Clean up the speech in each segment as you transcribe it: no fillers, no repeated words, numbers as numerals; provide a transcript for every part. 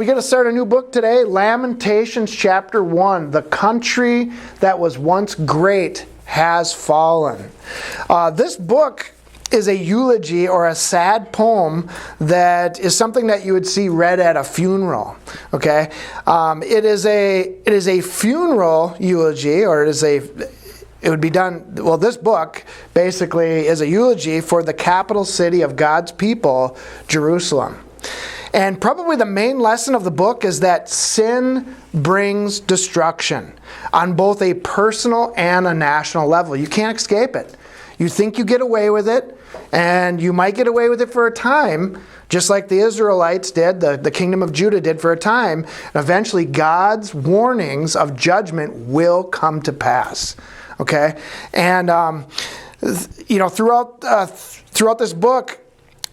we got to start a new book today. Lamentations chapter 1. The country that was once great has fallen. This book is a eulogy or a sad poem that is something that you would see read at a funeral. Okay, it is a funeral eulogy, or it would be done. Well, this book basically is a eulogy for the capital city of God's people, Jerusalem. And probably the main lesson of the book is that sin brings destruction on both a personal and a national level. You can't escape it. You think you get away with it, and you might get away with it for a time, just like the Israelites did, the kingdom of Judah did for a time. And eventually God's warnings of judgment will come to pass. Okay? And, throughout this book,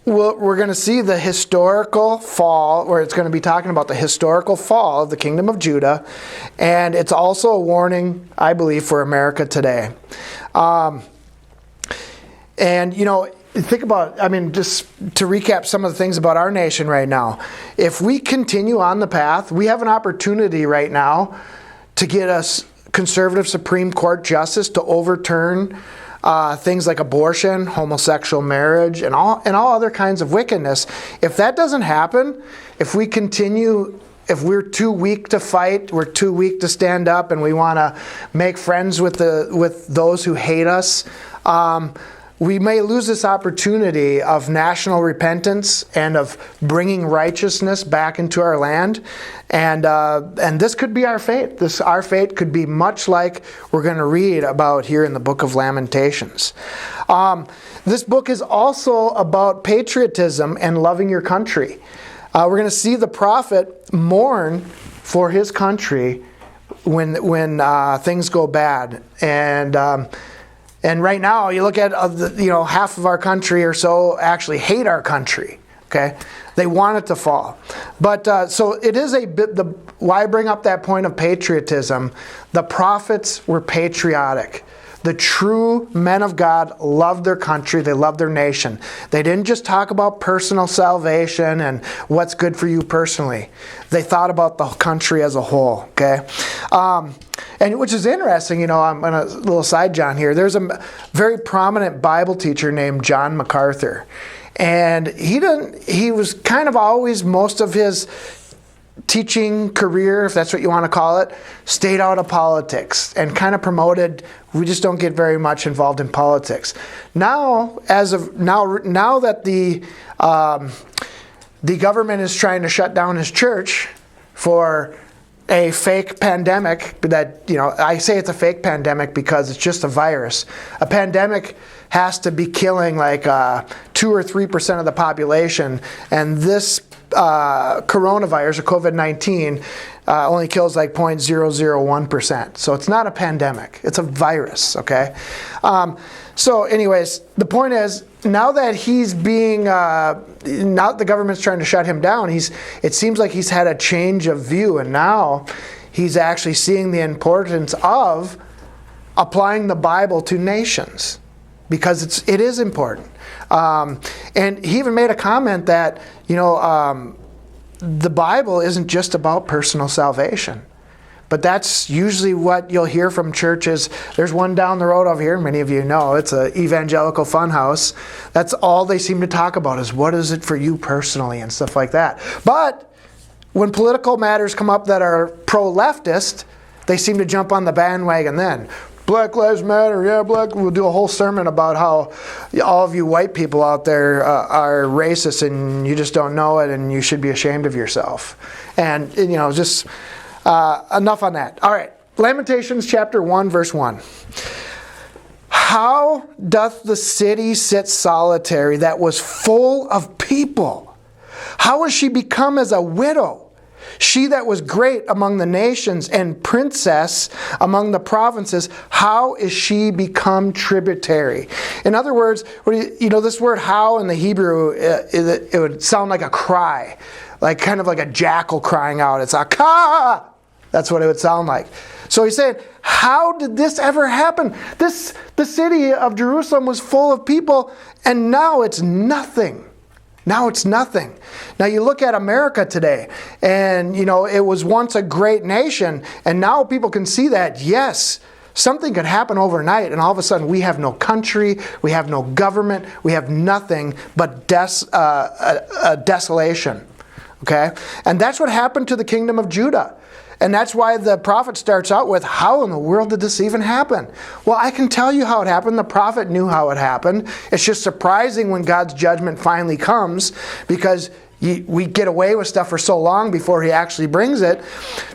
we're going to see the historical fall, where it's going to be talking about the historical fall of the kingdom of Judah. And it's also a warning, I believe, for America today. Think about, just to recap some of the things about our nation right now. If we continue on the path, we have an opportunity right now to get a conservative Supreme Court justice to overturn things like abortion, homosexual marriage, and all other kinds of wickedness. If that doesn't happen, if we're too weak to fight, we're too weak to stand up, and we want to make friends with those who hate us, we may lose this opportunity of national repentance and of bringing righteousness back into our land. And this could be our fate. Our fate could be much like we're going to read about here in the book of Lamentations. This book is also about patriotism and loving your country. We're going to see the prophet mourn for his country when things go bad. And right now, you look at half of our country or so actually hate our country. Okay, they want it to fall. But so it is why I bring up that point of patriotism. The prophets were patriotic. The true men of God loved their country. They loved their nation. They didn't just talk about personal salvation and what's good for you personally. They thought about the country as a whole. Okay, and which is interesting. I'm on a little side John here. There's a very prominent Bible teacher named John MacArthur, and he was kind of always, most of his teaching career, if that's what you want to call it, stayed out of politics and kind of promoted, we just don't get very much involved in politics. Now that the government is trying to shut down his church for a fake pandemic, I say it's a fake pandemic because it's just a virus. A pandemic has to be killing like 2 or 3% of the population, and this coronavirus, or COVID-19, only kills like 0.001%. So it's not a pandemic. It's a virus, okay? So anyways, the point is, now that now the government's trying to shut him down, it seems like he's had a change of view, and now he's actually seeing the importance of applying the Bible to nations, because it is important. And he even made a comment that, the Bible isn't just about personal salvation. But that's usually what you'll hear from churches. There's one down the road over here, many of you know, it's an evangelical funhouse. That's all they seem to talk about, is what is it for you personally and stuff like that. But when political matters come up that are pro-leftist, they seem to jump on the bandwagon then. Black Lives Matter, yeah, we'll do a whole sermon about how all of you white people out there are racist and you just don't know it and you should be ashamed of yourself. And just enough on that. All right, Lamentations chapter 1, verse 1. How doth the city sit solitary that was full of people? How is she become as a widow? She that was great among the nations and princess among the provinces, how is she become tributary? In other words, this word how in the Hebrew, it would sound like a cry, like kind of like a jackal crying out. It's a ka! That's what it would sound like. So he's saying, how did this ever happen? The city of Jerusalem was full of people, and now it's nothing. Now it's nothing. Now you look at America today, and it was once a great nation, and now people can see that, yes, something could happen overnight, and all of a sudden we have no country, we have no government, we have nothing but desolation. Okay? And that's what happened to the kingdom of Judah. And that's why the prophet starts out with, how in the world did this even happen? Well, I can tell you how it happened. The prophet knew how it happened. It's just surprising when God's judgment finally comes, because we get away with stuff for so long before he actually brings it.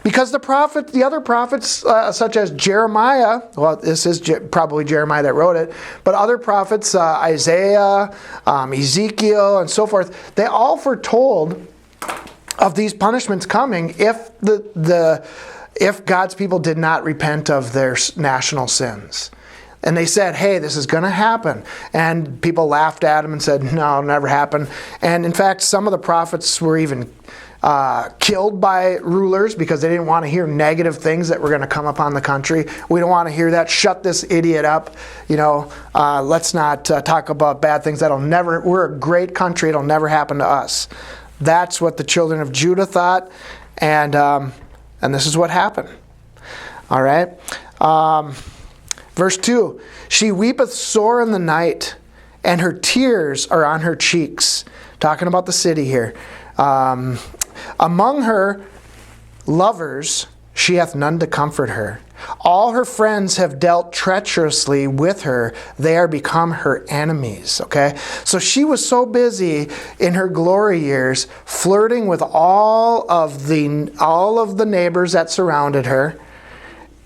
Because the other prophets, such as Jeremiah, well, this is probably Jeremiah that wrote it, but other prophets, Isaiah, Ezekiel, and so forth, they all foretold of these punishments coming if if God's people did not repent of their national sins. And they said, hey, this is going to happen. And people laughed at them and said, no, it'll never happen. And in fact, some of the prophets were even killed by rulers because they didn't want to hear negative things that were going to come upon the country. We don't want to hear that. Shut this idiot up. Let's not talk about bad things. We're a great country. It'll never happen to us. That's what the children of Judah thought, and this is what happened. All right? Verse 2, she weepeth sore in the night, and her tears are on her cheeks. Talking about the city here. Among her lovers, she hath none to comfort her. All her friends have dealt treacherously with her. They are become her enemies. Okay? So she was so busy in her glory years flirting with all of the neighbors that surrounded her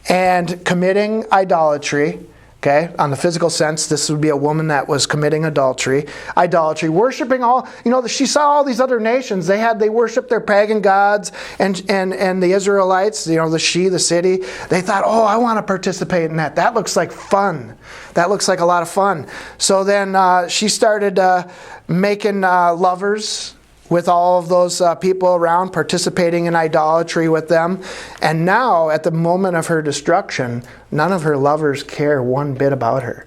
and committing idolatry. Okay, on the physical sense, this would be a woman that was committing idolatry, worshiping all. She saw all these other nations. They worshiped their pagan gods, and the Israelites. The city. They thought, oh, I want to participate in that. That looks like fun. That looks like a lot of fun. So then she started making lovers with all of those people around, participating in idolatry with them. And now, at the moment of her destruction, none of her lovers care one bit about her.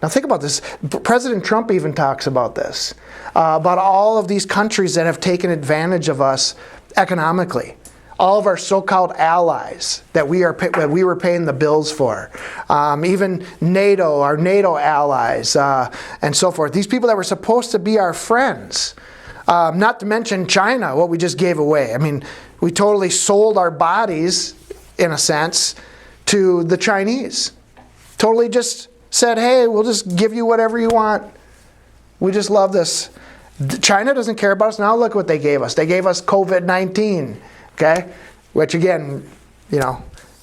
Now think about this. President Trump even talks about this, about all of these countries that have taken advantage of us economically. All of our so-called allies that we were paying the bills for. Even NATO, our NATO allies, and so forth. These people that were supposed to be our friends. Not to mention China, what we just gave away. I mean, we totally sold our bodies, in a sense, to the Chinese. Totally just said, hey, we'll just give you whatever you want. We just love this. China doesn't care about us. Now look what they gave us. They gave us COVID-19, okay? Which again,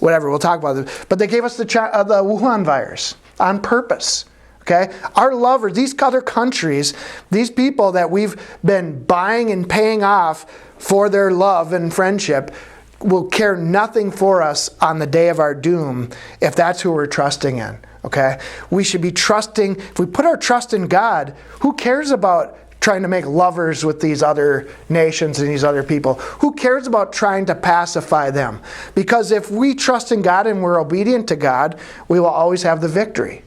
whatever, we'll talk about it. But they gave us the Wuhan virus on purpose. Okay? Our lovers, these other countries, these people that we've been buying and paying off for their love and friendship will care nothing for us on the day of our doom if that's who we're trusting in. Okay? We should be trusting, if we put our trust in God, who cares about trying to make lovers with these other nations and these other people? Who cares about trying to pacify them? Because if we trust in God and we're obedient to God, we will always have the victory.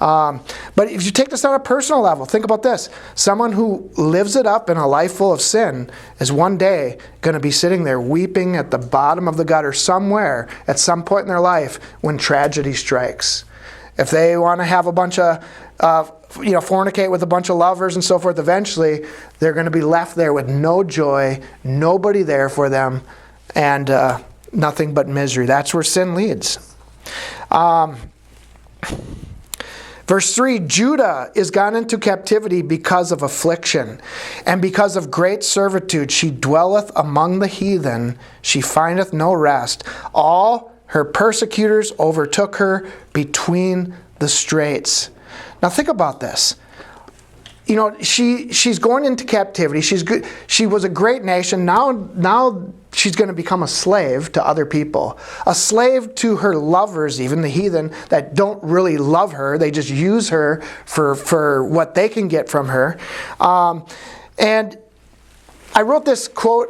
But if you take this on a personal level, think about this. Someone who lives it up in a life full of sin is one day going to be sitting there weeping at the bottom of the gutter somewhere at some point in their life when tragedy strikes. If they want to have a bunch of, fornicate with a bunch of lovers and so forth, eventually they're going to be left there with no joy, nobody there for them, and nothing but misery. That's where sin leads. Verse 3, Judah is gone into captivity because of affliction, and because of great servitude she dwelleth among the heathen, she findeth no rest. All her persecutors overtook her between the straits. Now think about this. She's going into captivity. She's good. She was a great nation. Now she's going to become a slave to other people. A slave to her lovers, even the heathen, that don't really love her. They just use her for what they can get from her. And I wrote this quote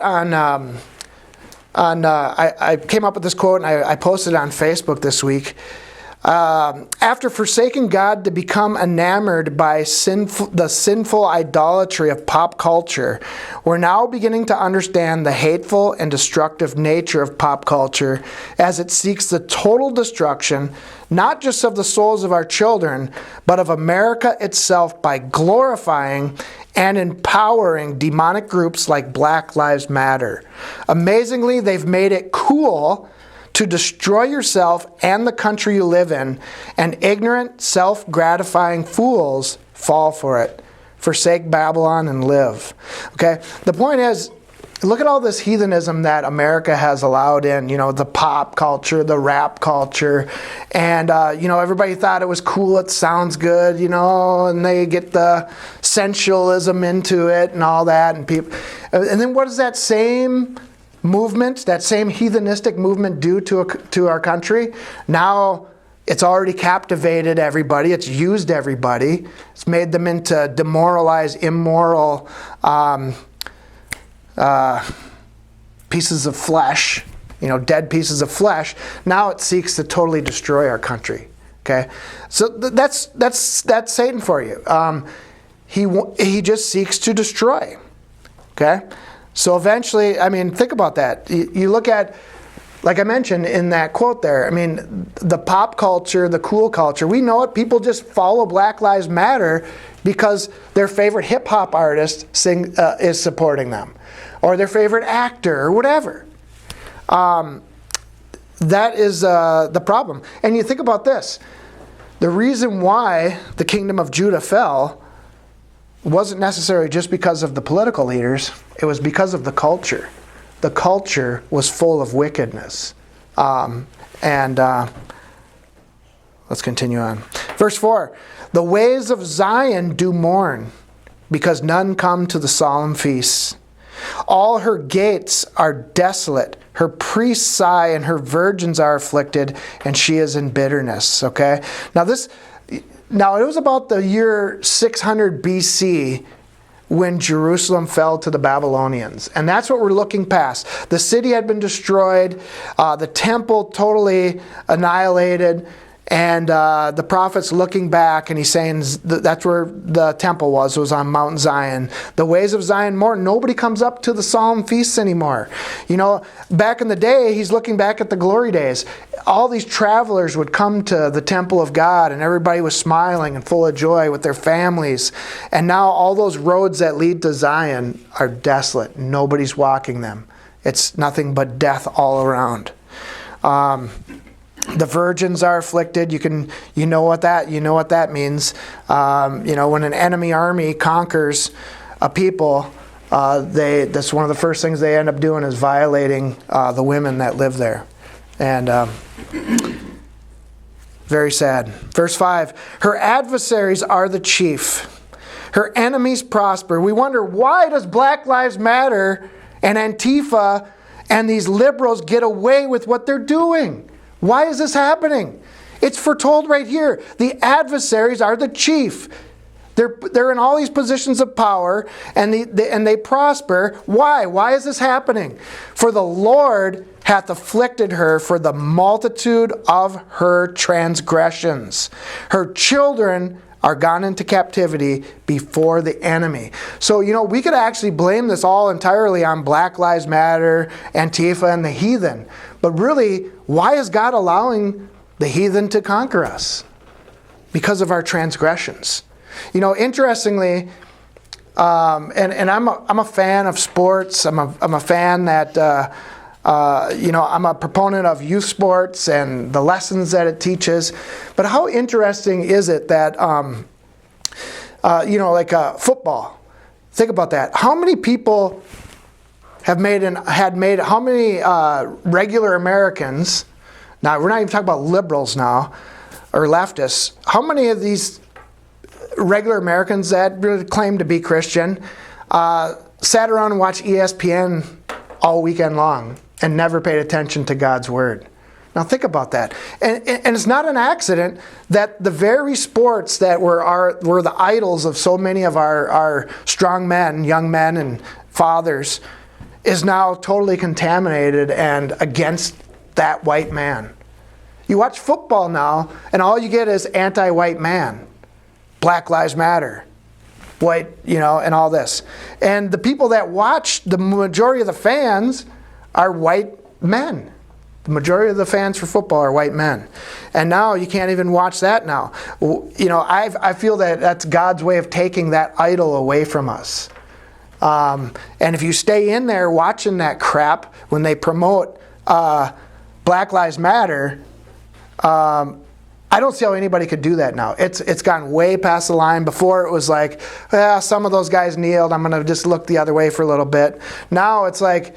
I came up with this quote and I posted it on Facebook this week. After forsaking God to become enamored by the sinful idolatry of pop culture, we're now beginning to understand the hateful and destructive nature of pop culture as it seeks the total destruction, not just of the souls of our children, but of America itself by glorifying and empowering demonic groups like Black Lives Matter. Amazingly, they've made it cool to destroy yourself and the country you live in, and ignorant, self-gratifying fools fall for it. Forsake Babylon and live. Okay? The point is, look at all this heathenism that America has allowed in, the pop culture, the rap culture, and, everybody thought it was cool, it sounds good, and they get the sensualism into it and all that, and then what does that same movement, that same heathenistic movement do to our country? Now it's already captivated everybody. It's used everybody. It's made them into demoralized, immoral pieces of flesh, dead pieces of flesh. Now it seeks to totally destroy our country. Okay, so that's Satan for you. He just seeks to destroy. Okay. So eventually, think about that. You look at, like I mentioned in that quote there, the pop culture, the cool culture, we know it. People just follow Black Lives Matter because their favorite hip-hop artist is supporting them, or their favorite actor, or whatever. That is the problem. And you think about this. The reason why the kingdom of Judah fell wasn't necessarily just because of the political leaders. It was because of the culture. The culture was full of wickedness. Let's continue on. Verse 4, the ways of Zion do mourn, because none come to the solemn feasts. All her gates are desolate. Her priests sigh, and her virgins are afflicted, and she is in bitterness. Okay? Now, it was about the year 600 BC when Jerusalem fell to the Babylonians. And that's what we're looking past. The city had been destroyed, the temple totally annihilated, and the prophet's looking back and he's saying that's where the temple was on Mount Zion. The ways of Zion mourn. Nobody comes up to the solemn feasts anymore. Back in the day, he's looking back at the glory days. All these travelers would come to the temple of God, and everybody was smiling and full of joy with their families. And now all those roads that lead to Zion are desolate. Nobody's walking them. It's nothing but death all around. The virgins are afflicted. You know what that means. When an enemy army conquers a people, that's one of the first things they end up doing is violating the women that live there. And very sad. Verse 5, her adversaries are the chief. Her enemies prosper. We wonder, why does Black Lives Matter and Antifa and these liberals get away with what they're doing? Why is this happening? It's foretold right here. The adversaries are the chief. They're in all these positions of power, and they prosper. Why? Why is this happening? For the Lord hath afflicted her for the multitude of her transgressions. Her children are gone into captivity before the enemy. So, we could actually blame this all entirely on Black Lives Matter, Antifa, and the heathen. But really, why is God allowing the heathen to conquer us? Because of our transgressions. Interestingly, and I'm a fan of sports. I'm a fan that I'm a proponent of youth sports and the lessons that it teaches. But how interesting is it that football? Think about that. How many people how many regular Americans? Now, we're not even talking about liberals now or leftists. How many of these regular Americans that really claim to be Christian sat around and watched ESPN all weekend long and never paid attention to God's Word? Now think about that. And it's not an accident that the very sports that were the idols of so many of our strong men, young men and fathers, is now totally contaminated and against that white man. You watch football now, and all you get is anti-white man, Black Lives Matter, white, and all this. And the people that watch, the majority of the fans are white men. The majority of the fans for football are white men. And now you can't even watch that now. I feel that that's God's way of taking that idol away from us. And if you stay in there watching that crap when they promote Black Lives Matter, I don't see how anybody could do that now. It's gone way past the line. Before it was like, some of those guys kneeled, I'm going to just look the other way for a little bit. Now it's like,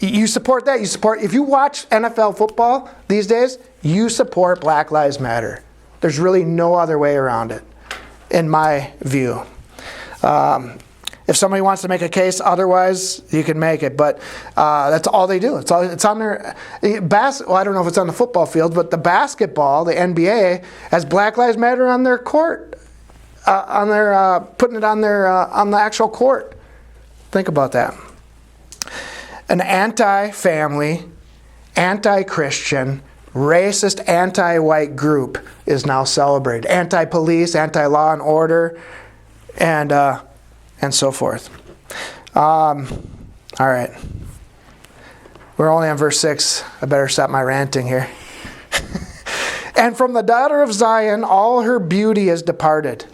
you support that. If you watch NFL football these days, you support Black Lives Matter. There's really no other way around it, in my view. If somebody wants to make a case otherwise, you can make it. But that's all they do. It's on their well, I don't know if it's on the football field, but the basketball, the NBA, has Black Lives Matter on their court, putting it on the actual court. Think about that. An anti-family, anti-Christian, racist, anti-white group is now celebrated. Anti-police, anti-law and order, and so forth. All right. We're only on verse 6. I better stop my ranting here. And from the daughter of Zion, all her beauty is departed.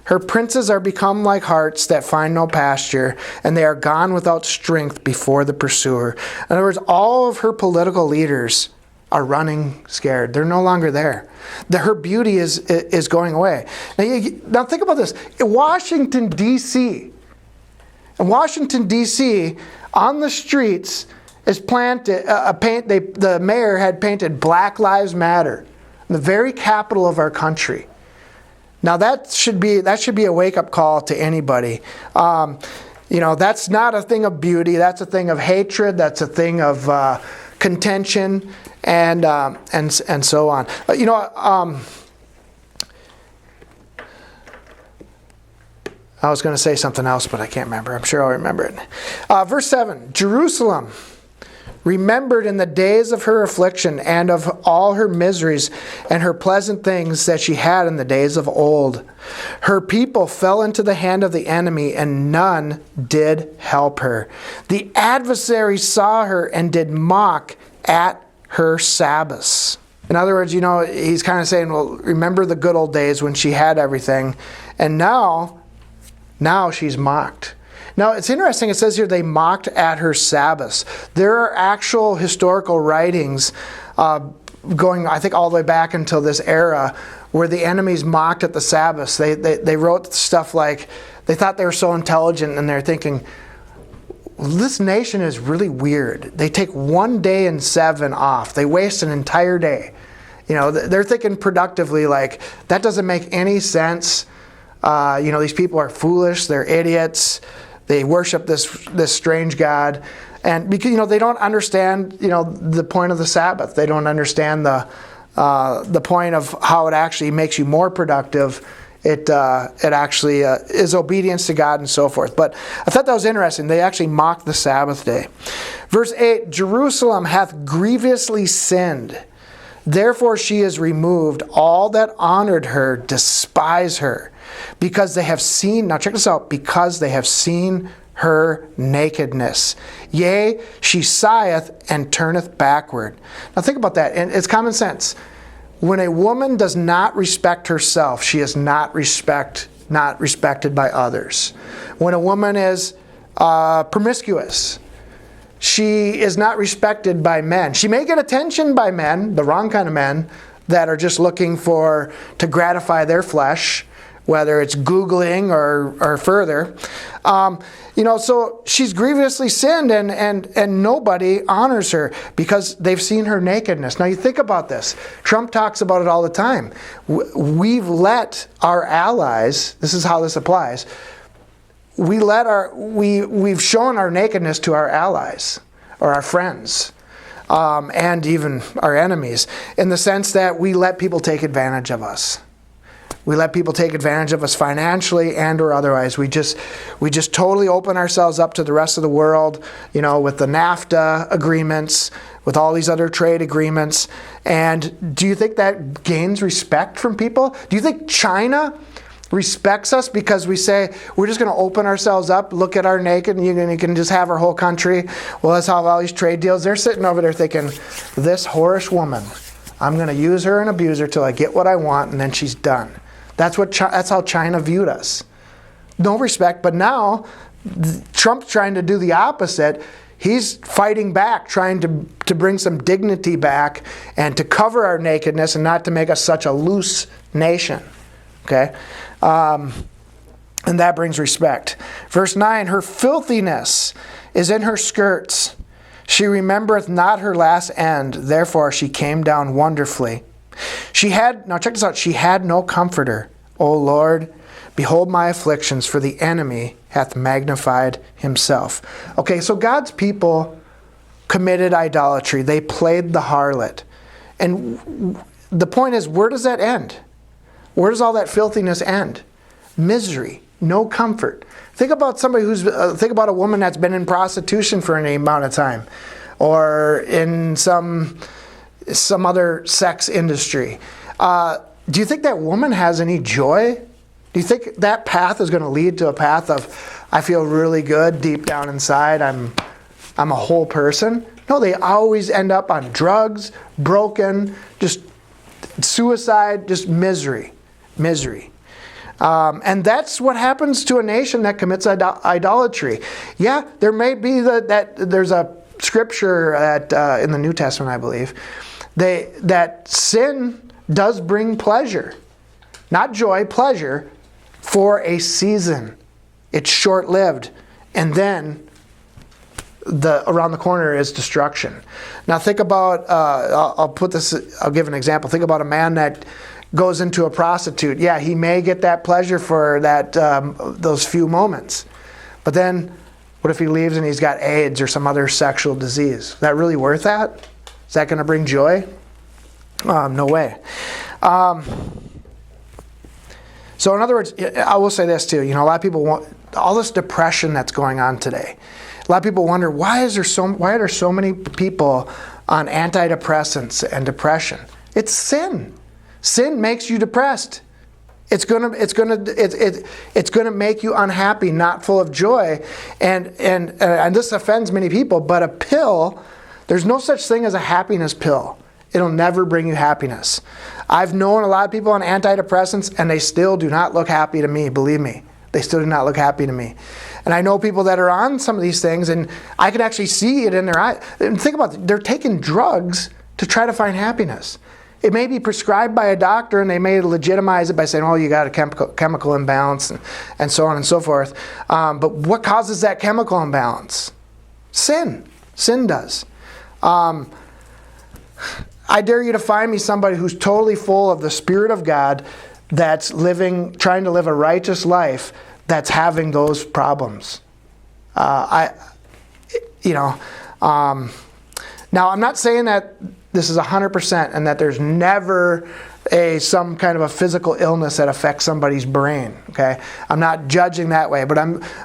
Her princes are become like harts that find no pasture, and they are gone without strength before the pursuer. In other words, all of her political leaders are running scared. They're no longer there. Her beauty is going away. Now think about this. In Washington, D.C., on the streets is planted the mayor had painted Black Lives Matter, the very capital of our country. Now that should be a wake-up call to anybody. That's not a thing of beauty. That's a thing of hatred. That's a thing of contention, and so on. I was going to say something else, but I can't remember. I'm sure I'll remember it. Verse 7, Jerusalem, remembered in the days of her affliction and of all her miseries and her pleasant things that she had in the days of old. Her people fell into the hand of the enemy, and none did help her. The adversary saw her and did mock at her Sabbaths. In other words, he's kind of saying, well, remember the good old days when she had everything, and now she's mocked. Now, it's interesting, it says here they mocked at her Sabbaths. There are actual historical writings going, I think, all the way back until this era, where the enemies mocked at the Sabbaths. They wrote stuff like, they thought they were so intelligent, and they're thinking, this nation is really weird. They take 1 day in 7 off. They waste an entire day. They're thinking productively, like, that doesn't make any sense. These people are foolish. They're idiots. They worship this strange God, and because they don't understand the point of the Sabbath. They don't understand the point of how it actually makes you more productive. It actually is obedience to God and so forth. But I thought that was interesting. They actually mocked the Sabbath day. Verse 8: Jerusalem hath grievously sinned. Therefore she is removed. All that honored her despise her, because they have seen, now check this out, because they have seen her nakedness. Yea, she sigheth and turneth backward. Now think about that, and it's common sense. When a woman does not respect herself, she is not respected by others. When a woman is promiscuous, she is not respected by men. She may get attention by men, the wrong kind of men, that are just looking to gratify their flesh, whether it's Googling or further. So she's grievously sinned, and nobody honors her because they've seen her nakedness. Now you think about this. Trump talks about it all the time. We've let our allies, this is how this applies, we've shown our nakedness to our allies or our friends, and even our enemies, in the sense that we let people take advantage of us. We let people take advantage of us financially and or otherwise. We just totally open ourselves up to the rest of the world, with the NAFTA agreements, with all these other trade agreements. And do you think that gains respect from people? Do you think China respects us because we say we're just going to open ourselves up, look at our naked, and you can just have our whole country? Well, let's have all these trade deals. They're sitting over there thinking, this whorish woman, I'm going to use her and abuse her till I get what I want, and then she's done. That's how China viewed us. No respect. But now Trump's trying to do the opposite. He's fighting back, trying to bring some dignity back and to cover our nakedness and not to make us such a loose nation. Okay? And that brings respect. Verse 9, her filthiness is in her skirts. She remembereth not her last end. Therefore she came down wonderfully. Now check this out. She had no comforter. O Lord, behold my afflictions, for the enemy hath magnified himself. Okay, so God's people committed idolatry. They played the harlot. And the point is, where does that end? Where does all that filthiness end? Misery, no comfort. Think about somebody think about a woman that's been in prostitution for any amount of time, or in some other sex industry. Do you think that woman has any joy? Do you think that path is going to lead to a path of, I feel really good deep down inside, I'm a whole person? No, they always end up on drugs, broken, just suicide, just misery. And that's what happens to a nation that commits idolatry. Yeah, there may be that there's a scripture in the New Testament, I believe, that sin does bring pleasure. Not joy, pleasure, for a season. It's short-lived. And then around the corner is destruction. Now think about, I'll give an example. Think about a man that goes into a prostitute. Yeah, he may get that pleasure for those few moments. But then, what if he leaves and he's got AIDS or some other sexual disease? Is that really worth that? Is that going to bring joy? No way. So in other words, I will say this too. A lot of people want all this depression that's going on today. A lot of people wonder, why are there so many people on antidepressants and depression? It's sin. Sin makes you depressed. It's gonna make you unhappy, not full of joy, and this offends many people. But a pill, there's no such thing as a happiness pill. It'll never bring you happiness. I've known a lot of people on antidepressants, and they still do not look happy to me. Believe me, they still do not look happy to me. And I know people that are on some of these things, and I can actually see it in their eyes. And think about it, they're taking drugs to try to find happiness. It may be prescribed by a doctor, and they may legitimize it by saying, oh, you got a chemical imbalance, and so on and so forth. But what causes that chemical imbalance? Sin. Sin does. I dare you to find me somebody who's totally full of the Spirit of God, that's trying to live a righteous life, that's having those problems. Now, I'm not saying that this is 100% and that there's never some kind of a physical illness that affects somebody's brain. Okay, I'm not judging that way, but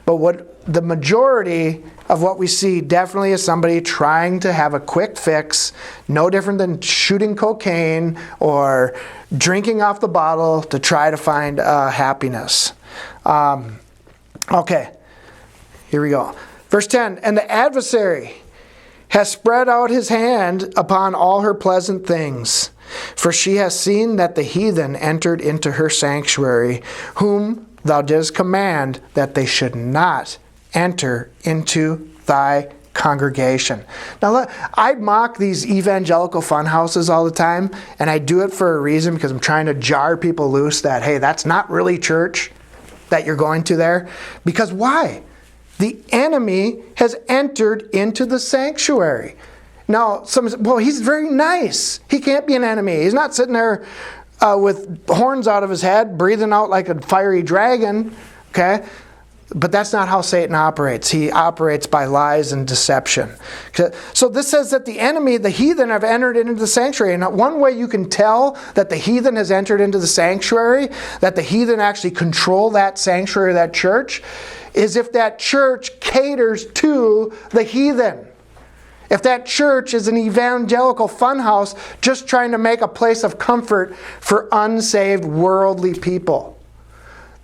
what the majority of what we see definitely is somebody trying to have a quick fix, no different than shooting cocaine or drinking off the bottle to try to find happiness. Okay, here we go. Verse 10, and the adversary has spread out his hand upon all her pleasant things, for she has seen that the heathen entered into her sanctuary, whom thou didst command that they should not enter into thy congregation. Now, I mock these evangelical fun houses all the time, and I do it for a reason, because I'm trying to jar people loose that, hey, that's not really church that you're going to there. Because why? The enemy has entered into the sanctuary. Now, he's very nice. He can't be an enemy. He's not sitting there with horns out of his head, breathing out like a fiery dragon. Okay? But that's not how Satan operates. He operates by lies and deception. So this says that the enemy, the heathen, have entered into the sanctuary. And one way you can tell that the heathen has entered into the sanctuary, that the heathen actually control that sanctuary, that church, is if that church caters to the heathen. If that church is an evangelical funhouse just trying to make a place of comfort for unsaved worldly people.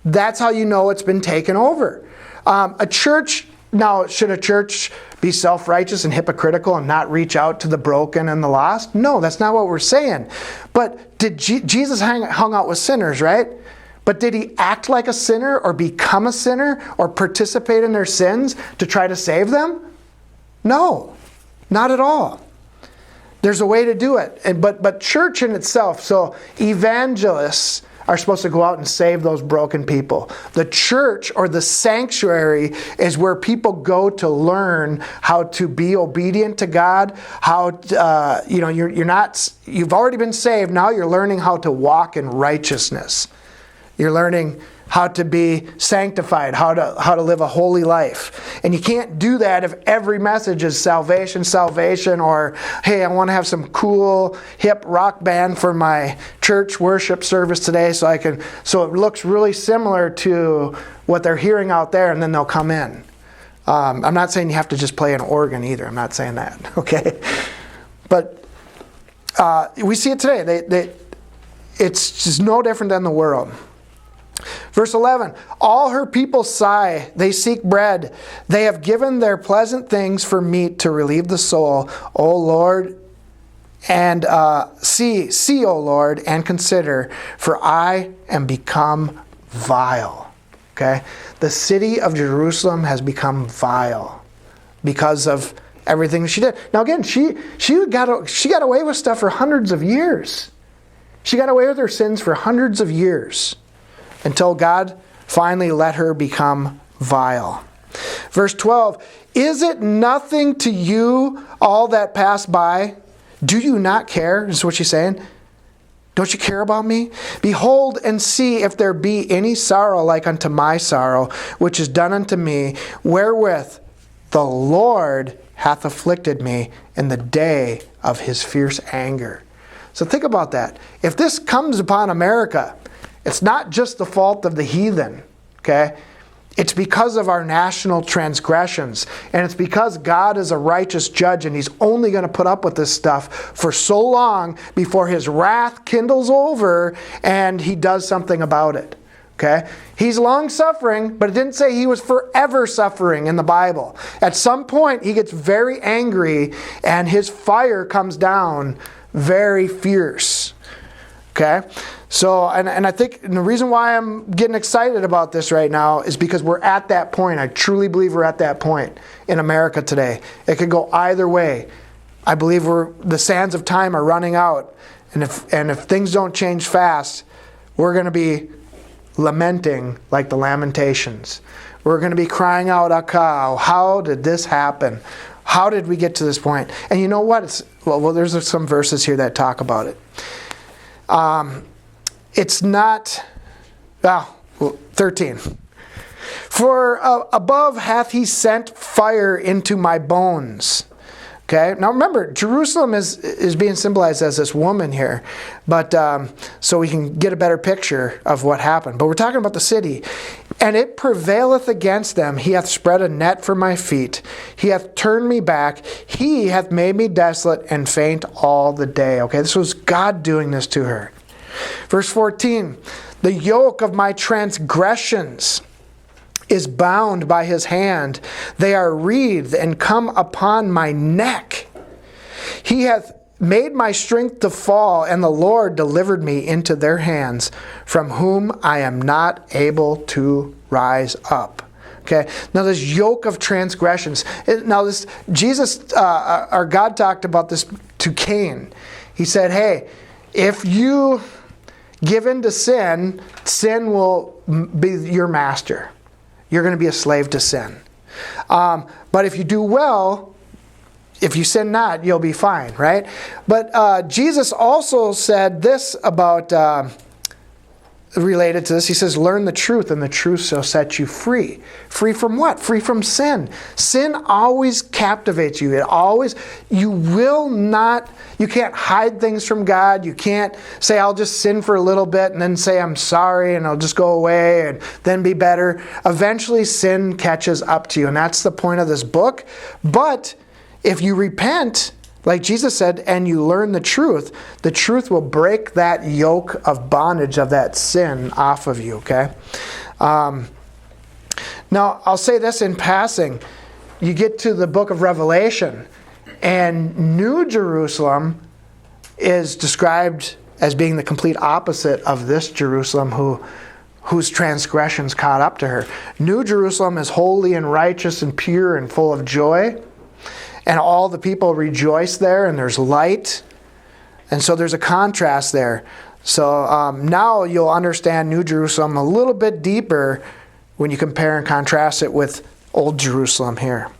That's how you know it's been taken over. A church, now, should a church be self-righteous and hypocritical and not reach out to the broken and the lost? No, that's not what we're saying. But did Jesus hung out with sinners, right? But did he act like a sinner or become a sinner or participate in their sins to try to save them? No, not at all. There's a way to do it. But church in itself, so evangelists are supposed to go out and save those broken people. The church or the sanctuary is where people go to learn how to be obedient to God. How you've already been saved. Now you're learning how to walk in righteousness. You're learning how to be sanctified, how to live a holy life. And you can't do that if every message is salvation, or, hey, I want to have some cool, hip rock band for my church worship service today so it looks really similar to what they're hearing out there, and then they'll come in. I'm not saying you have to just play an organ either. I'm not saying that, okay? But we see it today. It's just no different than the world. Verse 11, all her people sigh, they seek bread. They have given their pleasant things for meat to relieve the soul. O Lord, and see, O Lord, and consider, for I am become vile. Okay? The city of Jerusalem has become vile because of everything she did. Now again, she got away with stuff for hundreds of years. She got away with her sins for hundreds of years, until God finally let her become vile. Verse 12, is it nothing to you all that pass by? Do you not care? This is what she's saying. Don't you care about me? Behold and see if there be any sorrow like unto my sorrow, which is done unto me, wherewith the Lord hath afflicted me in the day of his fierce anger. So think about that. If this comes upon America, it's not just the fault of the heathen, okay? It's because of our national transgressions. And it's because God is a righteous judge and he's only going to put up with this stuff for so long before his wrath kindles over and he does something about it, okay? He's long-suffering, but it didn't say he was forever suffering in the Bible. At some point, he gets very angry and his fire comes down very fierce, okay? So, and I think the reason why I'm getting excited about this right now is because we're at that point. I truly believe we're at that point in America today. It could go either way. I believe the sands of time are running out. And if things don't change fast, we're going to be lamenting like the Lamentations. We're going to be crying out, "Akao, how did this happen? How did we get to this point?" And you know what? Well, there's some verses here that talk about it. It's not, 13. For above hath he sent fire into my bones. Okay, now remember, Jerusalem is being symbolized as this woman here, but so we can get a better picture of what happened. But we're talking about the city. And it prevaileth against them. He hath spread a net for my feet. He hath turned me back. He hath made me desolate and faint all the day. Okay, this was God doing this to her. Verse 14, the yoke of my transgressions is bound by his hand. They are wreathed and come upon my neck. He hath made my strength to fall, and the Lord delivered me into their hands, from whom I am not able to rise up. Okay, now this yoke of transgressions. Now this, Jesus, or God talked about this to Cain. He said, hey, if you give in to sin, sin will be your master. You're going to be a slave to sin. But if you do well, if you sin not, you'll be fine, right? But Jesus also said this about related to this. He says, learn the truth, and the truth shall set you free. Free from what? Free from sin. Sin always captivates you. You can't hide things from God. You can't say, I'll just sin for a little bit and then say I'm sorry and I'll just go away and then be better. Eventually sin catches up to you, and that's the point of this book. But if you repent, like Jesus said, and you learn the truth will break that yoke of bondage of that sin off of you, okay? Now, I'll say this in passing. You get to the book of Revelation, and New Jerusalem is described as being the complete opposite of this Jerusalem whose transgressions caught up to her. New Jerusalem is holy and righteous and pure and full of joy. And all the people rejoice there, and there's light. And so there's a contrast there. So now you'll understand New Jerusalem a little bit deeper when you compare and contrast it with Old Jerusalem here.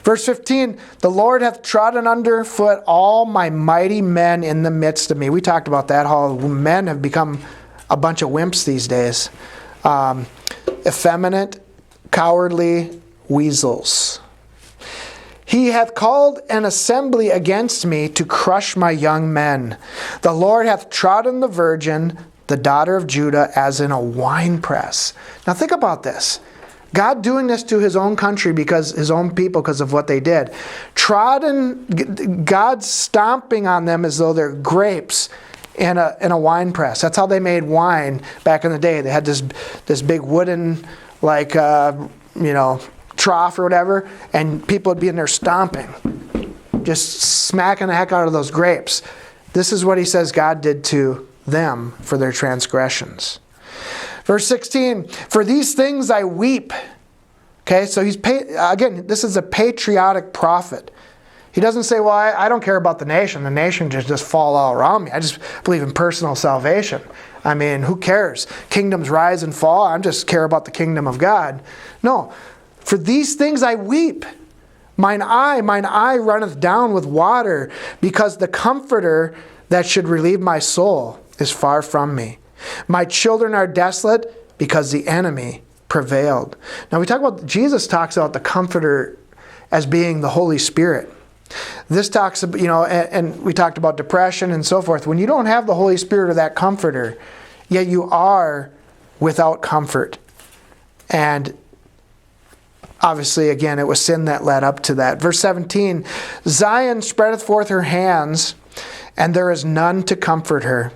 Verse 15, the Lord hath trodden underfoot all my mighty men in the midst of me. We talked about that, how men have become a bunch of wimps these days. Effeminate, cowardly weasels. He hath called an assembly against me to crush my young men. The Lord hath trodden the virgin, the daughter of Judah, as in a winepress. Now think about this. God doing this to his own country, because his own people, because of what they did. God stomping on them as though they're grapes in a winepress. That's how they made wine back in the day. They had this big wooden, trough or whatever, and people would be in there stomping, just smacking the heck out of those grapes. This is what he says God did to them for their transgressions. Verse 16, for these things I weep. Okay, so again, this is a patriotic prophet. He doesn't say, well, I don't care about the nation. The nation just fall all around me. I just believe in personal salvation. I mean, who cares? Kingdoms rise and fall. I just care about the kingdom of God. No. For these things I weep. Mine eye runneth down with water, because the Comforter that should relieve my soul is far from me. My children are desolate, because the enemy prevailed. Now Jesus talks about the Comforter as being the Holy Spirit. This talks about, and we talked about depression and so forth. When you don't have the Holy Spirit or that Comforter, yet you are without comfort. And obviously, again, it was sin that led up to that. Verse 17, Zion spreadeth forth her hands, and there is none to comfort her.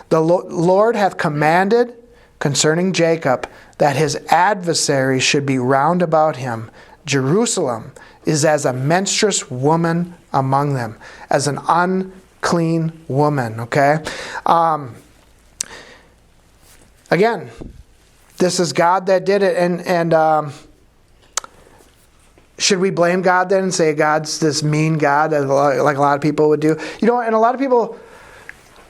The Lord hath commanded concerning Jacob that his adversaries should be round about him. Jerusalem is as a menstruous woman among them, as an unclean woman. Okay? Again, this is God that did it, and should we blame God then and say God's this mean God, like a lot of people would do? And a lot of people,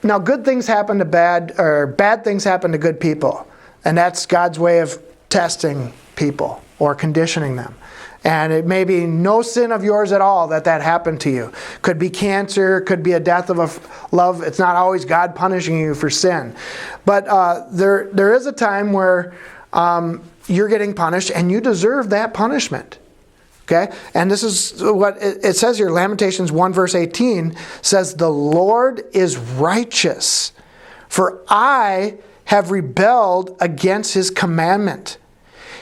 now good things happen to bad things happen to good people. And that's God's way of testing people or conditioning them. And it may be no sin of yours at all that happened to you. Could be cancer, could be a death of a love. It's not always God punishing you for sin. But there is a time where you're getting punished and you deserve that punishment. Okay? And this is what it says here. Lamentations 1 verse 18 says, the Lord is righteous, for I have rebelled against his commandment.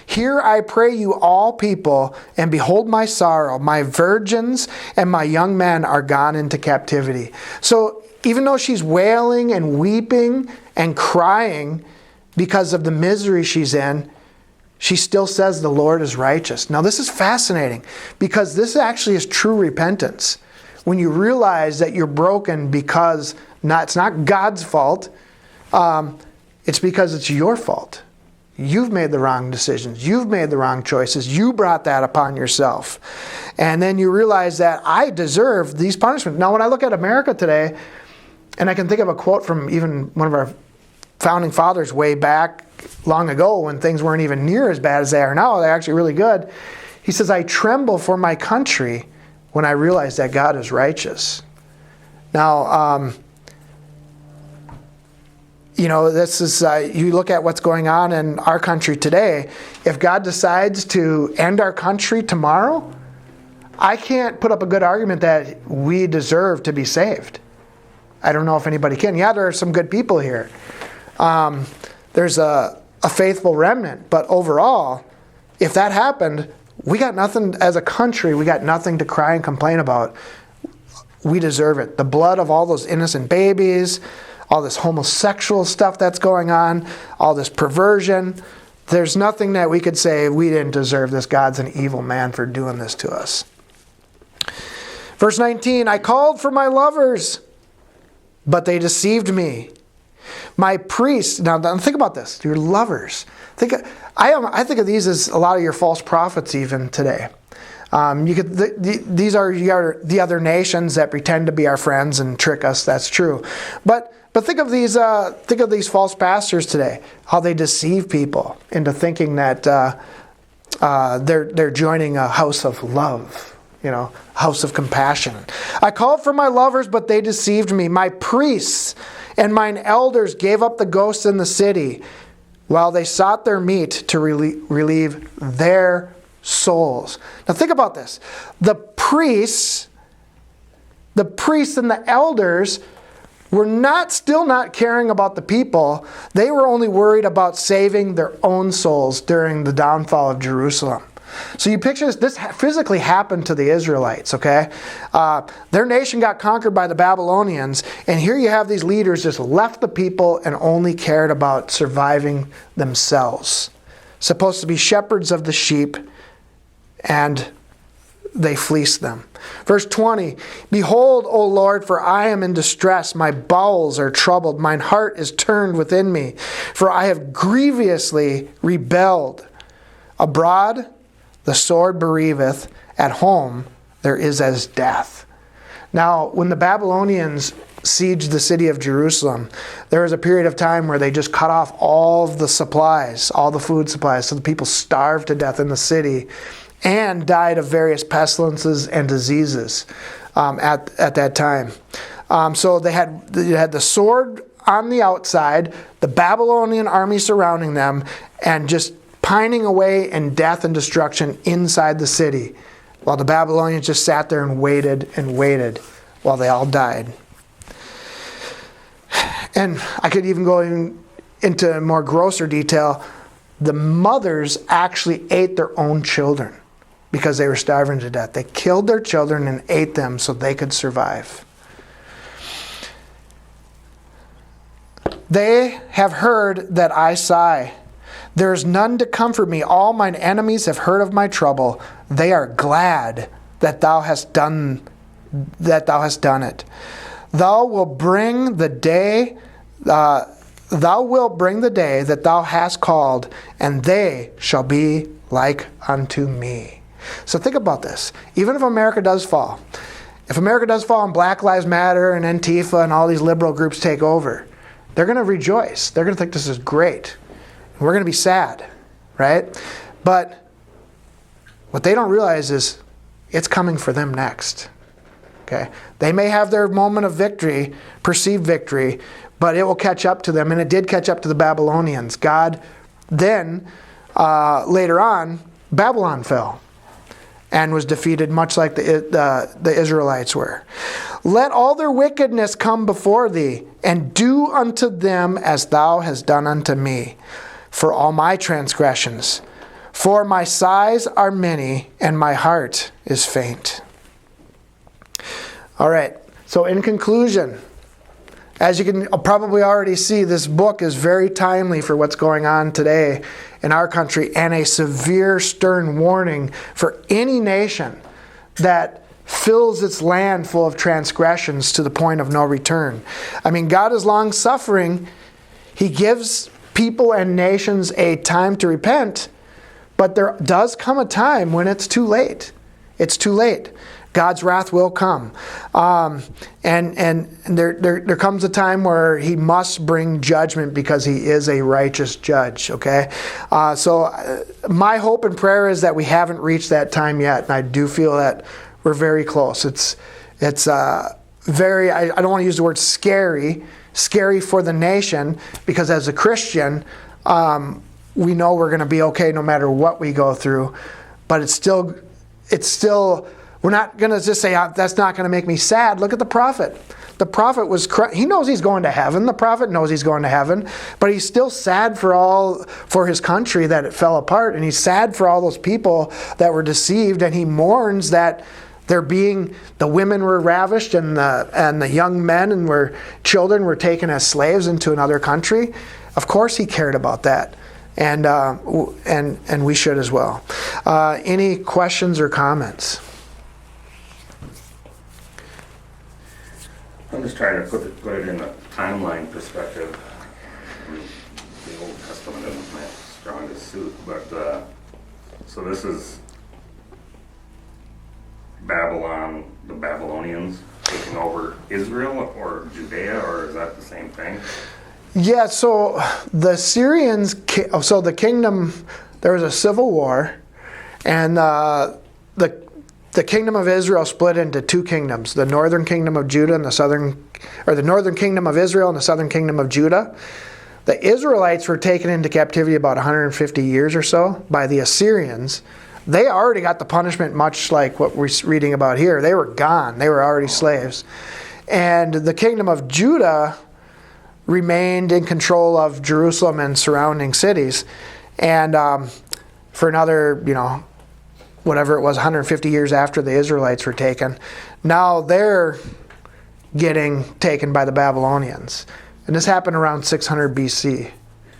Hear, I pray you, all people, and behold my sorrow. My virgins and my young men are gone into captivity. So even though she's wailing and weeping and crying because of the misery she's in, she still says the Lord is righteous. Now this is fascinating, because this actually is true repentance. When you realize that you're broken because it's not God's fault, it's because it's your fault. You've made the wrong decisions. You've made the wrong choices. You brought that upon yourself. And then you realize that I deserve these punishments. Now when I look at America today, and I can think of a quote from even one of our founding fathers way back long ago when things weren't even near as bad as they are now. They're actually really good. He says, I tremble for my country when I realize that God is righteous. Now, this is, you look at what's going on in our country today. If God decides to end our country tomorrow, I can't put up a good argument that we deserve to be saved. I don't know if anybody can. Yeah, there are some good people here. There's a faithful remnant. But overall, if that happened, we got nothing, as a country, we got nothing to cry and complain about. We deserve it. The blood of all those innocent babies, all this homosexual stuff that's going on, all this perversion. There's nothing that we could say we didn't deserve this. God's an evil man for doing this to us. Verse 19, I called for my lovers, but they deceived me. My priests, now think about this, your lovers. I think of these as a lot of your false prophets even today. These are the other nations that pretend to be our friends and trick us. That's true. But think of these false pastors today, how they deceive people into thinking that they're joining a house of love, house of compassion. I called for my lovers, but they deceived me. My priests and mine elders gave up the ghosts in the city, while they sought their meat to relieve their souls. Now think about this. The priests and the elders were still not caring about the people. They were only worried about saving their own souls during the downfall of Jerusalem. So you picture this physically happened to the Israelites, okay? Their nation got conquered by the Babylonians, and here you have these leaders just left the people and only cared about surviving themselves. Supposed to be shepherds of the sheep, and they fleeced them. Verse 20, Behold, O Lord, for I am in distress. My bowels are troubled. Mine heart is turned within me. For I have grievously rebelled. Abroad the sword bereaveth. At home there is as death. Now, when the Babylonians sieged the city of Jerusalem, there was a period of time where they just cut off all of the supplies, all the food supplies. So the people starved to death in the city and died of various pestilences and diseases at that time. So they had the sword on the outside, the Babylonian army surrounding them, and just pining away in death and destruction inside the city, while the Babylonians just sat there and waited while they all died. And I could even go into more grosser detail. The mothers actually ate their own children because they were starving to death. They killed their children and ate them so they could survive. They have heard that I sigh. There is none to comfort me. All mine enemies have heard of my trouble. They are glad that thou hast done it. Thou wilt bring the day that thou hast called, and they shall be like unto me. So think about this. Even if America does fall, and Black Lives Matter and Antifa and all these liberal groups take over, they're going to rejoice. They're going to think this is great. We're going to be sad, right? But what they don't realize is it's coming for them next. Okay? They may have their moment of victory, perceived victory, but it will catch up to them, and it did catch up to the Babylonians. God then, later on, Babylon fell and was defeated much like the Israelites were. Let all their wickedness come before thee, and do unto them as thou hast done unto me, for all my transgressions. For my sighs are many, and my heart is faint. All right, so in conclusion, as you can probably already see, this book is very timely for what's going on today in our country, and a severe, stern warning for any nation that fills its land full of transgressions to the point of no return. I mean, God is long-suffering. He gives people and nations a time to repent, but there does come a time when it's too late. It's too late. God's wrath will come. And there comes a time where He must bring judgment because He is a righteous judge, okay? So my hope and prayer is that we haven't reached that time yet, and I do feel that we're very close. It's very, I don't want to use the word scary. scary for the nation, because as a Christian, we know we're going to be okay no matter what we go through. But it's still, we're not going to just say, that's not going to make me sad. Look at the prophet. The prophet he knows he's going to heaven. The prophet knows he's going to heaven, but he's still sad for his country that it fell apart, and he's sad for all those people that were deceived, and he mourns that the women were ravished, and the young men and children were taken as slaves into another country. Of course he cared about that, and we should as well. Any questions or comments? I'm just trying to put it in a timeline perspective. The Old Testament isn't my strongest suit, but so this is Babylon, the Babylonians taking over Israel or Judea, or is that the same thing? Yeah, so the Syrians, so the kingdom, there was a civil war, and the kingdom of Israel split into two kingdoms: the northern kingdom of Judah and the northern kingdom of Israel and the southern kingdom of Judah. The Israelites were taken into captivity about 150 years or so by the Assyrians. They already got the punishment, much like what we're reading about here. They were gone. They were already slaves. And the kingdom of Judah remained in control of Jerusalem and surrounding cities. And for another, whatever it was, 150 years after the Israelites were taken, now they're getting taken by the Babylonians. And this happened around 600 BC.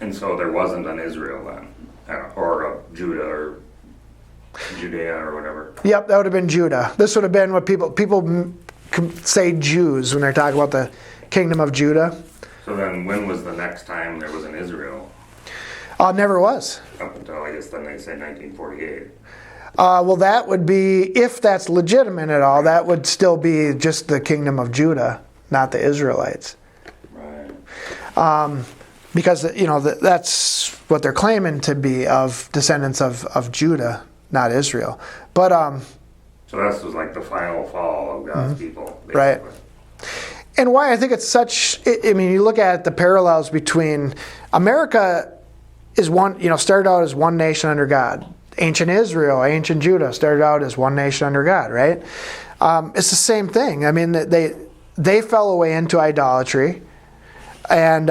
And so there wasn't an Israel then, or a Judah or Judea or whatever. Yep, that would have been Judah. This would have been what people say Jews when they're talking about the kingdom of Judah. So then when was the next time there was an Israel? Never was. Up until, I guess, then they say 1948. Well, that would be, if that's legitimate at all, that would still be just the kingdom of Judah, not the Israelites. Right. Because, that's what they're claiming to be, of descendants of Judah, not Israel. But so this was like the final fall of God's people, basically. Right. And why I think it's such, you look at the parallels between America is started out as one nation under God. Ancient Israel, ancient Judah started out as one nation under God, right? It's the same thing. They fell away into idolatry, and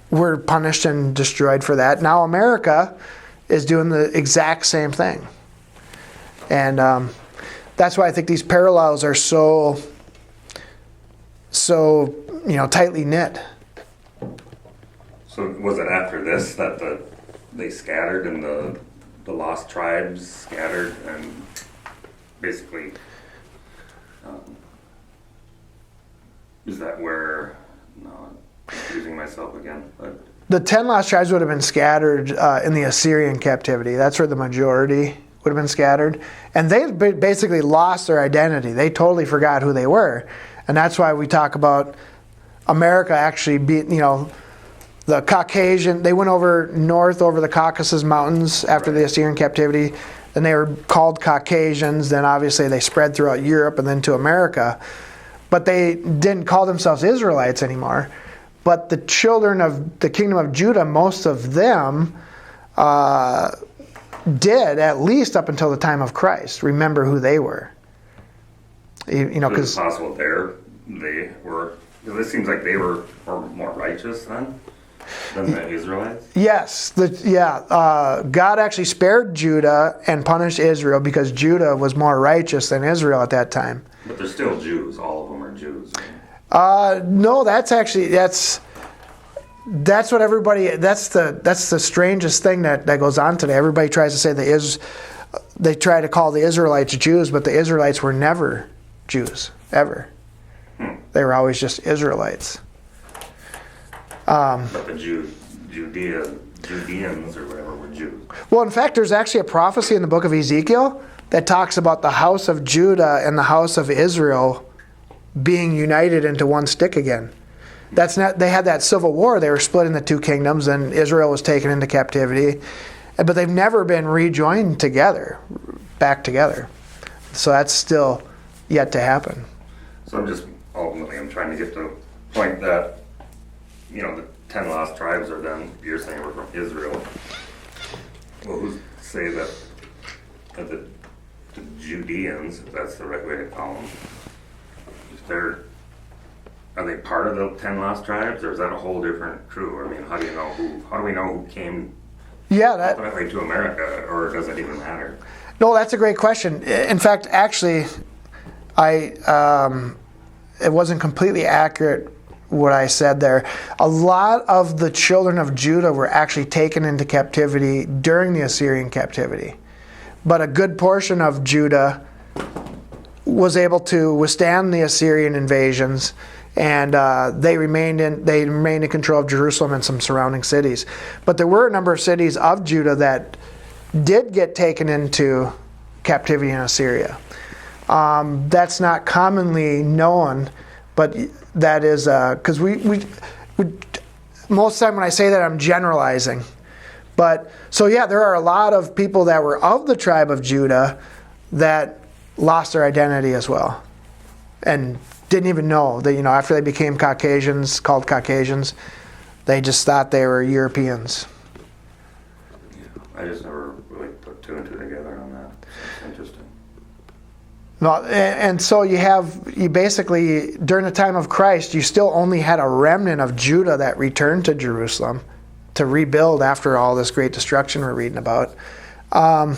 were punished and destroyed for that. Now America is doing the exact same thing. And that's why I think these parallels are so tightly knit. So was it after this that they scattered and the lost tribes scattered and basically is that where, no, I'm confusing myself again, but the 10 lost tribes would have been scattered in the Assyrian captivity. That's where the majority would have been scattered. And they basically lost their identity. They totally forgot who they were. And that's why we talk about America actually being, the Caucasian, they went north over the Caucasus Mountains after the Assyrian captivity. Then they were called Caucasians. Then obviously they spread throughout Europe and then to America. But they didn't call themselves Israelites anymore. But the children of the kingdom of Judah, most of them did, at least up until the time of Christ, remember who they were. Because it's possible they were, because it seems like they were more righteous then than the Israelites. Yes, God actually spared Judah and punished Israel because Judah was more righteous than Israel at that time. But they're still Jews. All of them are Jews. No, that's what everybody. That's the strangest thing that goes on today. Everybody tries to say they try to call the Israelites Jews, but the Israelites were never Jews ever. They were always just Israelites. But the Judeans or whatever were Jews. Well, in fact, there's actually a prophecy in the book of Ezekiel that talks about the house of Judah and the house of Israel being united into one stick again. They had that civil war. They were split into two kingdoms, and Israel was taken into captivity. But they've never been rejoined together, back together. So that's still yet to happen. So I'm trying to get to point that, the 10 lost tribes are then, you're saying we're from Israel. Well, who's to say that the Judeans, if that's the right way to call them, are they part of the 10 lost tribes, or is that a whole different crew? I mean, how do we know who came ultimately to America, or does it even matter? No, that's a great question. In fact, actually, it wasn't completely accurate what I said there. A lot of the children of Judah were actually taken into captivity during the Assyrian captivity. But a good portion of Judah was able to withstand the Assyrian invasions, and they remained in control of Jerusalem and some surrounding cities. But there were a number of cities of Judah that did get taken into captivity in Assyria. That's not commonly known, but that is because we most of the time when I say that, I'm generalizing. But so yeah, there are a lot of people that were of the tribe of Judah that lost their identity as well, and didn't even know that, after they became Caucasians, called Caucasians, they just thought they were Europeans. I just never really put two and two together on that. It's interesting. No, and so you basically, during the time of Christ, you still only had a remnant of Judah that returned to Jerusalem to rebuild after all this great destruction we're reading about. And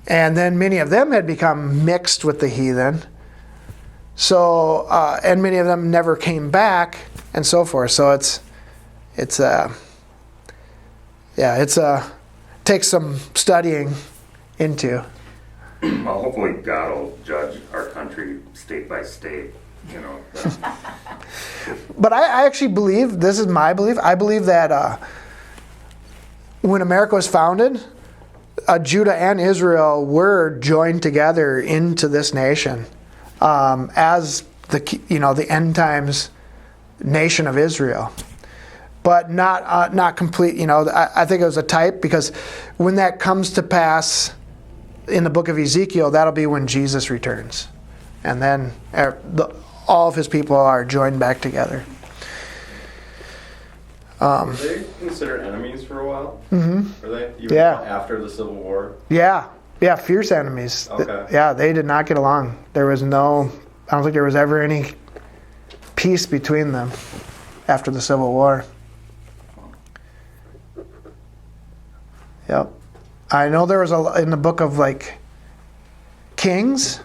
then many of them had become mixed with the heathen. So, and many of them never came back, and so forth. So takes some studying into. Well, hopefully God will judge our country state by state, But I actually believe, this is my belief, I believe that when America was founded, Judah and Israel were joined together into this nation as the end times nation of Israel, but not complete. I think it was a type, because when that comes to pass in the book of Ezekiel, that'll be when Jesus returns, and then all of his people are joined back together. Were they considered enemies for a while? Mm-hmm. Were they? Even after the Civil War? Yeah, fierce enemies. Okay. Yeah, they did not get along. I don't think there was ever any peace between them after the Civil War. Yep. I know there was in the book of Kings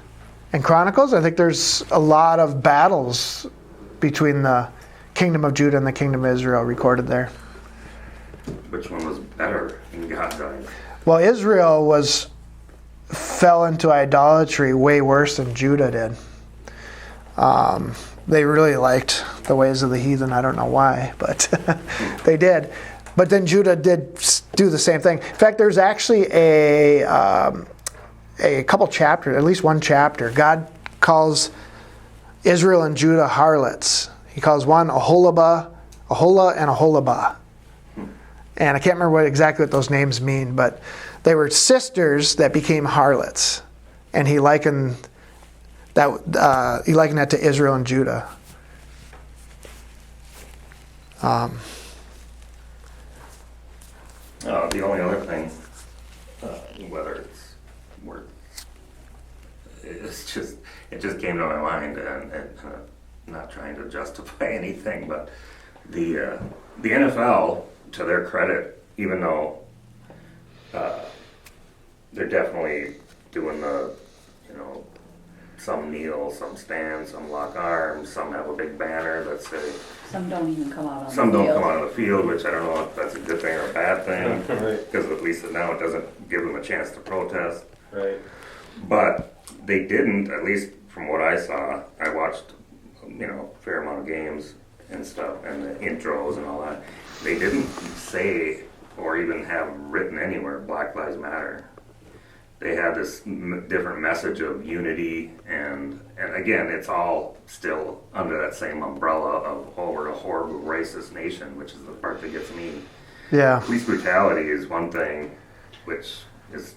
and Chronicles, I think there's a lot of battles between the kingdom of Judah and the kingdom of Israel recorded there. Which one was better in God's eyes? Well, Israel fell into idolatry way worse than Judah did. They really liked the ways of the heathen. I don't know why, but they did. But then Judah did do the same thing. In fact, there's actually a couple chapters, at least one chapter. God calls Israel and Judah harlots. He calls one Aholah and Aholibah. And I can't remember exactly what those names mean, but they were sisters that became harlots. And he likened that to Israel and Judah. The only other thing, whether it just came to my mind, and not trying to justify anything, but the NFL, to their credit, even though they're definitely doing some kneel, some stand, some lock arms, some have a big banner that say. Some don't even come out on the field. Some don't come out on the field, which I don't know if that's a good thing or a bad thing, Right. because at least now it doesn't give them a chance to protest. Right. But they didn't, at least from what I saw. I watched, a fair amount of games and stuff, and the intros and all that. They didn't say or even have written anywhere Black Lives Matter. They had this different message of unity, and again, it's all still under that same umbrella of, we're a horrible racist nation, which is the part that gets me. Yeah. Police brutality is one thing, which is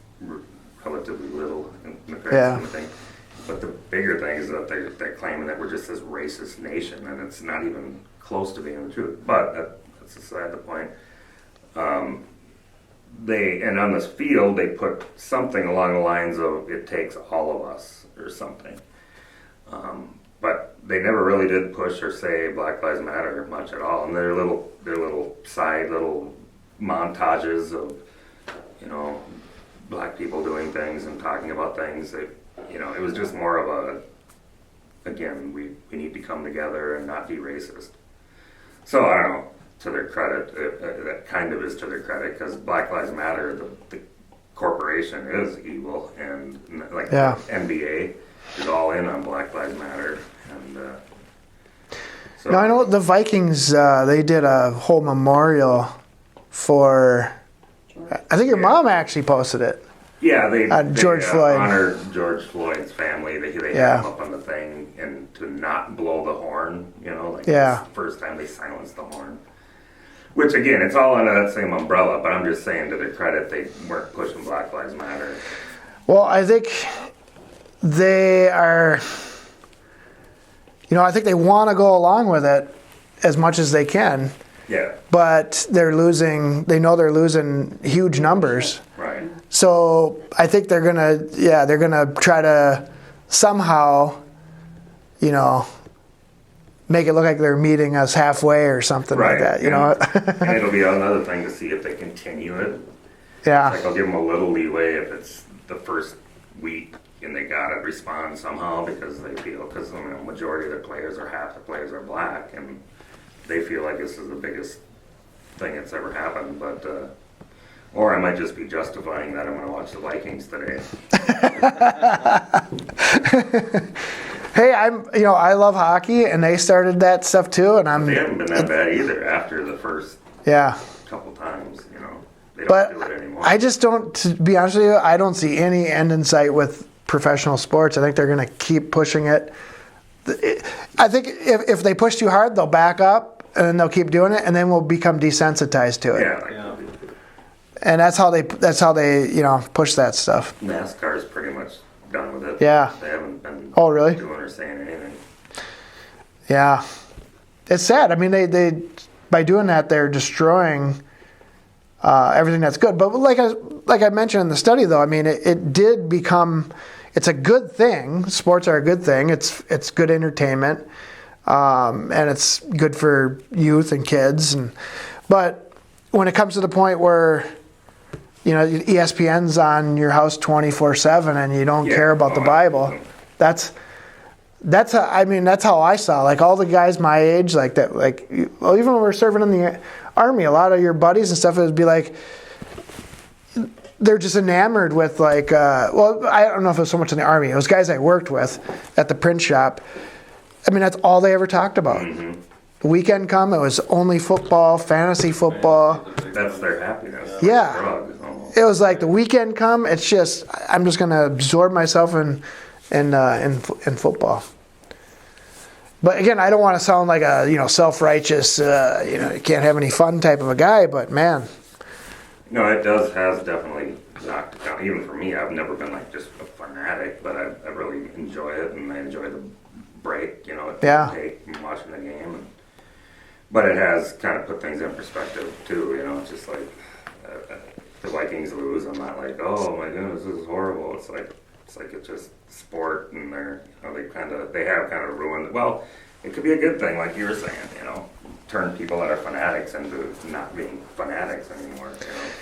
relatively little in the grand scheme of things. But the bigger thing is that they're claiming that we're just this racist nation, and it's not even close to being the truth. But that's aside the point. And on this field, they put something along the lines of "it takes all of us" or something. But they never really did push or say Black Lives Matter much at all. And their little side little montages of, black people doing things and talking about things. It was just more of again, we need to come together and not be racist. So I don't know, to their credit, that kind of is to their credit, because Black Lives Matter, the corporation is evil, and like the NBA is all in on Black Lives Matter. And so now I know the Vikings, they did a whole memorial for, I think your mom actually posted it. Yeah, they George Floyd. Honor George Floyd's family. They have him up on the thing, and to not blow the horn, it's the first time they silenced the horn. Which again, it's all under that same umbrella, but I'm just saying to their credit, they weren't pushing Black Lives Matter. Well, I think they are, I think they want to go along with it as much as they can. Yeah. But they know they're losing huge numbers. Right. So I think they're gonna try to somehow, make it look like they're meeting us halfway or something like that, And it'll be another thing to see if they continue it. Yeah. I'll give them a little leeway if it's the first week and they got to respond somehow because they feel, because the majority of the players or half the players are black, and they feel like this is the biggest thing that's ever happened. But or I might just be justifying that I'm going to watch the Vikings today. Hey, I love hockey, and they started that stuff too, and They haven't been that bad either after the first couple times. They don't do it anymore. I just don't. To be honest with you, I don't see any end in sight with professional sports. I think they're going to keep pushing it. I think if they push too hard, they'll back up, and then they'll keep doing it, and then we'll become desensitized to it. Yeah. And that's how they push that stuff. NASCAR's pretty much done with it. Yeah. They haven't been really? doing or saying anything. Yeah. It's sad. I mean, they by doing that, they're destroying everything that's good. But like I mentioned in the study, though, I mean, it did become, it's a good thing. Sports are a good thing. It's good entertainment, and it's good for youth and kids. But when it comes to the point where ESPN's on your house 24/7 and you don't care about the Bible, that's how I saw, like, all the guys my age, like that, like, even when we were serving in the Army, a lot of your buddies and stuff, it would be like, they're just enamored with, like, I don't know if it was so much in the Army. It was guys I worked with at the print shop. I mean, that's all they ever talked about. Mm-hmm. The weekend come, it was only football, fantasy football. That's their happiness. Yeah. Drugs, almost. It was like the weekend come, it's just, I'm just going to absorb myself in football. But again, I don't want to sound like a self-righteous, you can't have any fun type of a guy. But man, no, it has definitely knocked it down. Even for me, I've never been like just a fanatic, but I really enjoy it, and I enjoy the break, take from watching the game. But it has kind of put things in perspective too. It's just like the Vikings lose, I'm not like, oh my goodness, this is horrible. It's like it's just sport, and they have kind of ruined. Well, it could be a good thing, like you were saying, turn people that are fanatics into not being fanatics anymore.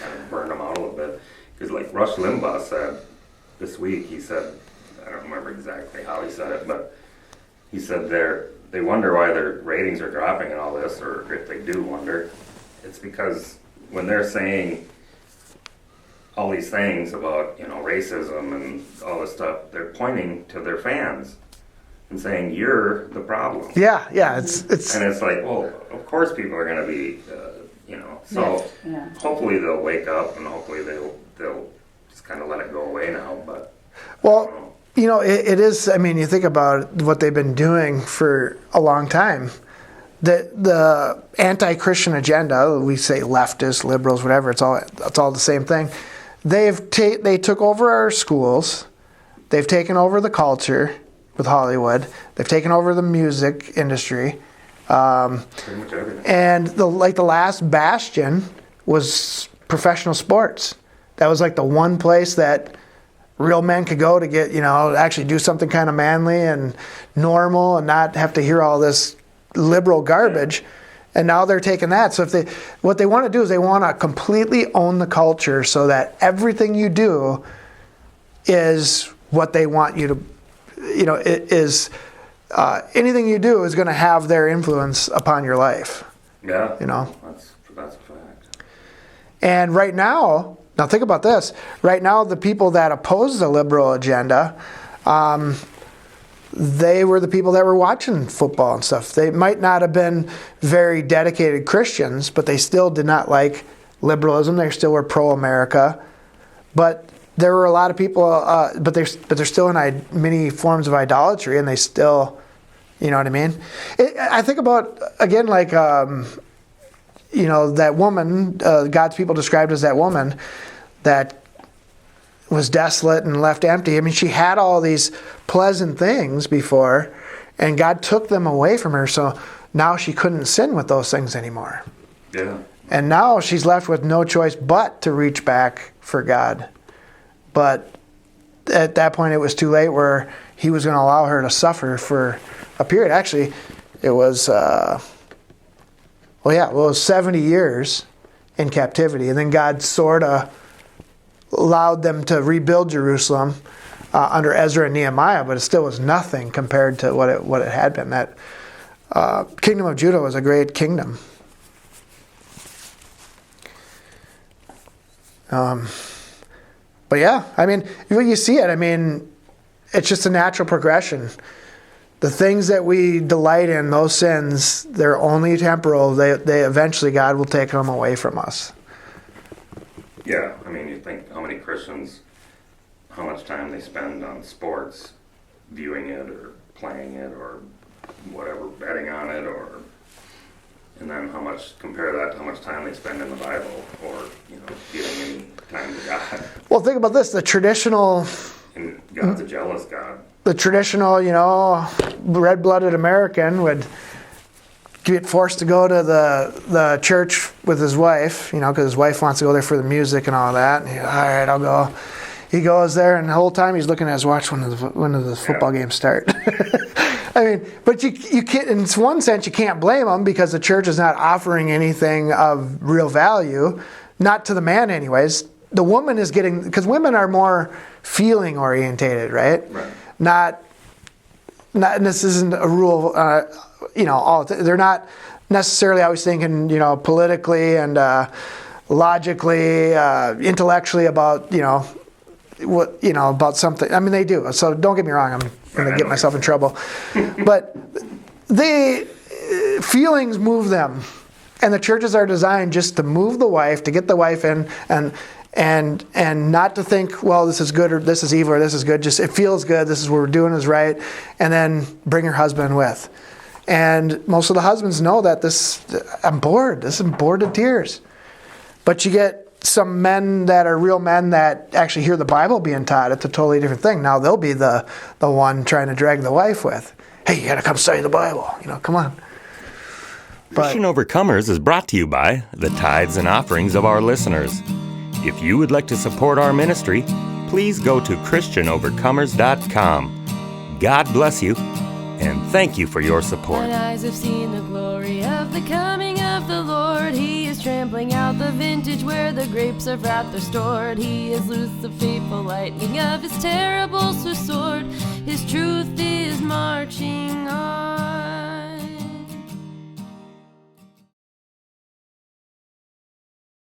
Kind of burn them out a little bit. Because like Rush Limbaugh said this week, he said, I don't remember exactly how he said it, but he said they wonder why their ratings are dropping and all this, or if they do wonder, it's because when they're saying all these things about racism and all this stuff, they're pointing to their fans and saying you're the problem. Yeah, it's and it's like, well, of course people are going to be, so hopefully they'll wake up, and hopefully they'll just kind of let it go away now. But it is. I mean, you think about what they've been doing for a long time. The anti-Christian agenda, we say leftists, liberals, whatever. It's all the same thing. They took over our schools. They've taken over the culture with Hollywood. They've taken over the music industry, Pretty much everything. And the last bastion was professional sports. That was like the one place that real men could go to get, actually do something kind of manly and normal and not have to hear all this liberal garbage. And now they're taking that. So what they want to do is they want to completely own the culture so that everything you do is what they want you to, anything you do is going to have their influence upon your life. Yeah. That's a fact. And right now think about this. Right now, the people that oppose the liberal agenda, they were the people that were watching football and stuff. They might not have been very dedicated Christians, but they still did not like liberalism. They still were pro-America. But there were a lot of people, but they're still in many forms of idolatry, and they still, you know what I mean? I think about, again, like, that woman, God's people described as that woman that was desolate and left empty. I mean, she had all these pleasant things before, and God took them away from her, so now she couldn't sin with those things anymore. Yeah. And now she's left with no choice but to reach back for God. But at that point, it was too late where he was going to allow her to suffer for a period. Actually, it was, it was 70 years in captivity. And then God sort of allowed them to rebuild Jerusalem under Ezra and Nehemiah, but it still was nothing compared to what it had been. That kingdom of Judah was a great kingdom. But yeah, I mean, when you see it, I mean, it's just a natural progression. The things that we delight in, those sins, they're only temporal. They eventually, God will take them away from us. Yeah, I mean, you think how many Christians, how much time they spend on sports, viewing it or playing it or whatever, betting on it, and then compare that to how much time they spend in the Bible or, giving any time to God. Well, think about this, the traditional... And God's a jealous God. The traditional, red-blooded American would get forced to go to the church with his wife, because his wife wants to go there for the music and all that. And all right, I'll go. He goes there, and the whole time he's looking at his watch when the football games start. I mean, but you can't. In one sense, you can't blame him because the church is not offering anything of real value, not to the man, anyways. The woman is getting, because women are more feeling orientated, right? Right. Not. And this isn't a rule. They're not necessarily always thinking, politically and logically, intellectually about, about something. I mean, they do. So don't get me wrong. I'm going to get myself in trouble. But feelings move them. And the churches are designed just to move the wife, to get the wife in and not to think, well, this is good or this is evil or this is good. Just it feels good. This is what we're doing is right. And then bring her husband with. And most of the husbands know that I'm bored. I'm bored to tears. But you get some men that are real men that actually hear the Bible being taught. It's a totally different thing. Now they'll be the one trying to drag the wife with. Hey, you got to come study the Bible. Come on. Christian Overcomers is brought to you by the tithes and offerings of our listeners. If you would like to support our ministry, please go to ChristianOvercomers.com. God bless you, and thank you for your support. Mine eyes have seen the glory of the coming of the Lord. He is trampling out the vintage where the grapes of wrath are stored. He has loosed the fateful lightning of his terrible sword. His truth is marching on.